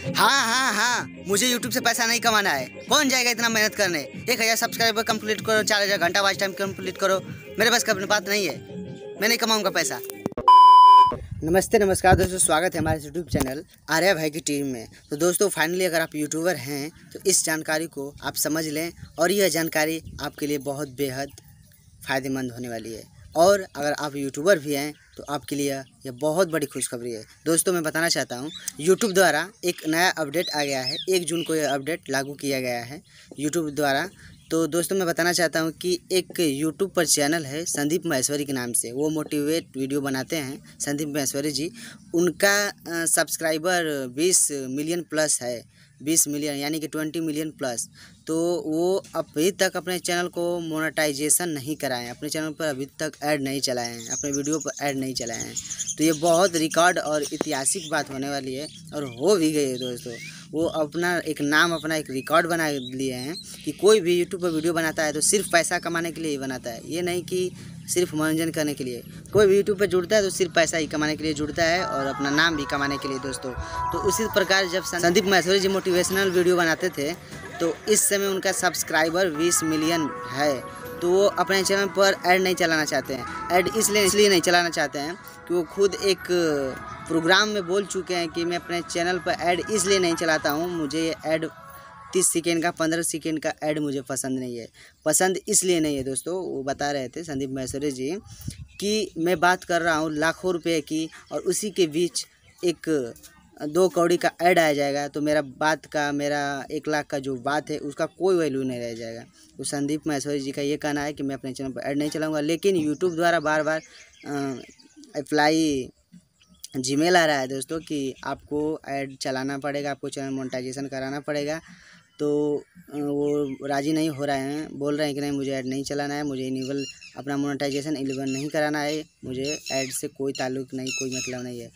हाँ, मुझे YouTube से पैसा नहीं कमाना है। कौन जाएगा इतना मेहनत करने? 1000 सब्सक्राइबर कंप्लीट करो, 4000 घंटा वॉच टाइम कंप्लीट करो। मेरे पास कभी बात नहीं है, मैं नहीं कमाऊंगा पैसा। नमस्ते नमस्कार दोस्तों, स्वागत है हमारे यूट्यूब चैनल आर्या भाई की टीम में। तो दोस्तों फाइनली अगर आप यूट्यूबर हैं तो इस जानकारी को आप समझ लें और यह जानकारी आपके लिए बहुत बेहद फ़ायदेमंद होने वाली है। और अगर आप यूट्यूबर भी हैं तो आपके लिए यह बहुत बड़ी खुशखबरी है। दोस्तों मैं बताना चाहता हूं, यूट्यूब द्वारा एक नया अपडेट आ गया है। 1 जून को यह अपडेट लागू किया गया है यूट्यूब द्वारा। तो दोस्तों मैं बताना चाहता हूं कि एक यूट्यूब पर चैनल है संदीप महेश्वरी के नाम से, वो मोटिवेट वीडियो बनाते हैं संदीप महेश्वरी जी। उनका सब्सक्राइबर 20 मिलियन प्लस है, 20 मिलियन यानी कि 20 मिलियन प्लस। तो वो अभी तक अपने चैनल को मोनेटाइजेशन नहीं कराएं, अपने चैनल पर अभी तक ऐड नहीं चलाए हैं, अपने वीडियो पर ऐड नहीं चलाए हैं। तो ये बहुत रिकॉर्ड और ऐतिहासिक बात होने वाली है और हो भी गई है दोस्तों। वो अपना एक नाम, अपना एक रिकॉर्ड बना लिए हैं कि कोई भी यूट्यूब पर वीडियो बनाता है तो सिर्फ पैसा कमाने के लिए ही बनाता है, ये नहीं कि सिर्फ मनोरंजन करने के लिए। कोई भी यूट्यूब पर जुड़ता है तो सिर्फ पैसा ही कमाने के लिए जुड़ता है और अपना नाम भी कमाने के लिए दोस्तों। तो उसी प्रकार जब संदीप महेश्वरी जी मोटिवेशनल वीडियो बनाते थे तो इस समय उनका सब्सक्राइबर 20 मिलियन है। तो वो अपने चैनल पर ऐड नहीं चलाना चाहते हैं। ऐड इसलिए नहीं चलाना चाहते हैं कि वो खुद एक प्रोग्राम में बोल चुके हैं कि मैं अपने चैनल पर ऐड इसलिए नहीं चलाता हूँ, मुझे ये ऐड 30 सेकेंड का 15 सेकेंड का ऐड मुझे पसंद नहीं है। पसंद इसलिए नहीं है दोस्तों, वो बता रहे थे संदीप महेश्वरी जी कि मैं बात कर रहा हूँ लाखों रुपए की और उसी के बीच एक 2 कौड़ी का ऐड आ जाएगा तो मेरा 1 लाख का जो बात है उसका कोई वैल्यू नहीं रह जाएगा। तो संदीप महेश्वरी जी का ये कहना है कि मैं अपने चैनल पर ऐड नहीं चलाऊँगा। लेकिन यूट्यूब द्वारा बार बार अप्लाई जीमेल आ रहा है दोस्तों कि आपको ऐड चलाना पड़ेगा, आपको चैनल मोनेटाइजेशन कराना पड़ेगा। तो वो राज़ी नहीं हो रहे हैं, बोल रहे हैं कि नहीं मुझे ऐड नहीं चलाना है, मुझे इनेबल अपना मोनेटाइजेशन इनेबल नहीं कराना है, मुझे ऐड से कोई ताल्लुक़ नहीं, कोई मतलब नहीं है।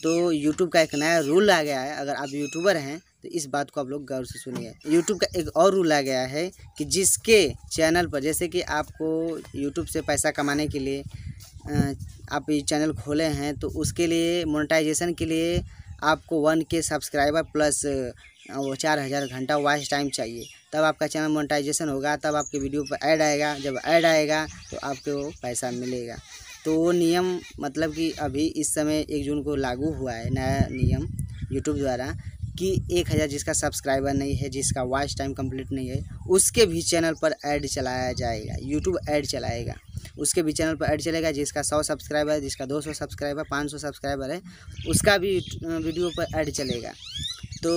तो यूट्यूब का एक नया रूल आ गया है। अगर आप यूट्यूबर हैं तो इस बात को आप लोग गौर से सुनिए। यूट्यूब का एक और रूल आ गया है कि जिसके चैनल पर, जैसे कि आपको यूट्यूब से पैसा कमाने के लिए आप ये चैनल खोले हैं तो उसके लिए मोनेटाइजेशन के लिए आपको 1K सब्सक्राइबर प्लस वो 4000 घंटा वॉच टाइम चाहिए, तब आपका चैनल मोनेटाइजेशन होगा, तब आपके वीडियो पर ऐड आएगा। जब ऐड आएगा तो आपको वो पैसा मिलेगा। तो वो नियम मतलब कि अभी इस समय 1 जून को लागू हुआ है नया नियम यूट्यूब द्वारा कि 1000 जिसका सब्सक्राइबर नहीं है, जिसका वॉच टाइम कंप्लीट नहीं है, उसके भी चैनल पर ऐड चलाया जाएगा। यूट्यूब ऐड चलाएगा, उसके भी चैनल पर ऐड चलेगा। जिसका 100 सब्सक्राइबर है, जिसका 200 सब्सक्राइबर, 500 सब्सक्राइबर है, उसका भी वीडियो पर ऐड चलेगा। तो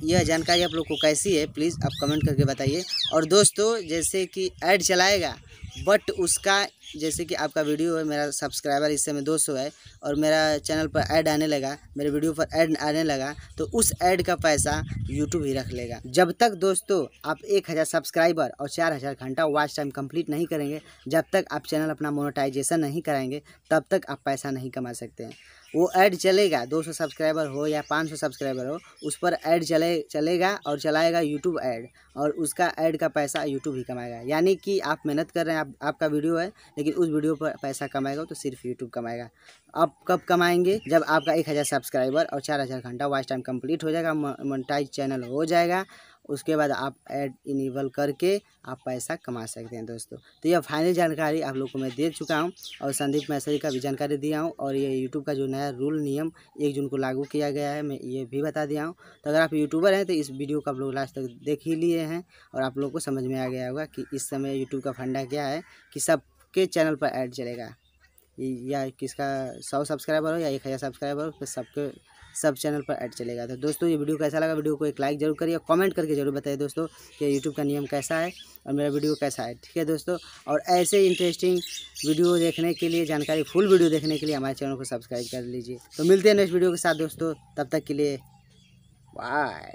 यह जानकारी आप लोग को कैसी है प्लीज़ आप कमेंट करके बताइए। और दोस्तों जैसे कि ऐड चलाएगा बट उसका, जैसे कि आपका वीडियो है, मेरा सब्सक्राइबर इस समय 200 है और मेरा चैनल पर ऐड आने लगा, मेरे वीडियो पर ऐड आने लगा, तो उस ऐड का पैसा यूट्यूब ही रख लेगा। जब तक दोस्तों आप 1000 सब्सक्राइबर और 4000 घंटा वॉच टाइम कंप्लीट नहीं करेंगे, जब तक आप चैनल अपना मोनेटाइजेशन नहीं कराएंगे, तब तक आप पैसा नहीं कमा सकते हैं। वो ऐड चलेगा, 200 सब्सक्राइबर हो या 500 सब्सक्राइबर हो, उस पर ऐड चलेगा और चलाएगा यूट्यूब ऐड, और उसका ऐड का पैसा यूट्यूब ही कमाएगा। यानी कि आप मेहनत कर रहे हैं, आपका वीडियो है, लेकिन उस वीडियो पर पैसा कमाएगा तो सिर्फ यूट्यूब कमाएगा। आप कब कमाएंगे? जब आपका 1000 सब्सक्राइबर और 4000 घंटा वॉच टाइम कंप्लीट हो जाएगा, मोनेटाइज चैनल हो जाएगा, उसके बाद आप ऐड इनेबल करके आप पैसा कमा सकते हैं दोस्तों। तो यह फाइनल जानकारी आप लोग को मैं दे चुका हूं और संदीप महेश्वरी का भी जानकारी दिया हूं, और ये यूट्यूब का जो नया रूल नियम 1 जून को लागू किया गया है, मैं ये भी बता दिया हूं। तो अगर आप यूट्यूबर हैं तो इस वीडियो को आप लोग लास्ट तक देख ही लिए हैं और आप लोग को समझ में आ गया होगा कि इस समय यूट्यूब का फंडा क्या है कि सबके चैनल पर ऐड चलेगा, या किसका 100 सब्सक्राइबर हो या 1000 सब्सक्राइबर हो, तो सब चैनल पर ऐड चलेगा। तो दोस्तों ये वीडियो कैसा लगा, वीडियो को एक लाइक जरूर करिए, कमेंट करके जरूर बताइए दोस्तों कि यूट्यूब का नियम कैसा है और मेरा वीडियो कैसा है, ठीक है दोस्तों। और ऐसे इंटरेस्टिंग वीडियो देखने के लिए, जानकारी फुल वीडियो देखने के लिए हमारे चैनल को सब्सक्राइब कर लीजिए। तो मिलते हैं नेक्स्ट वीडियो के साथ दोस्तों, तब तक के लिए बाय।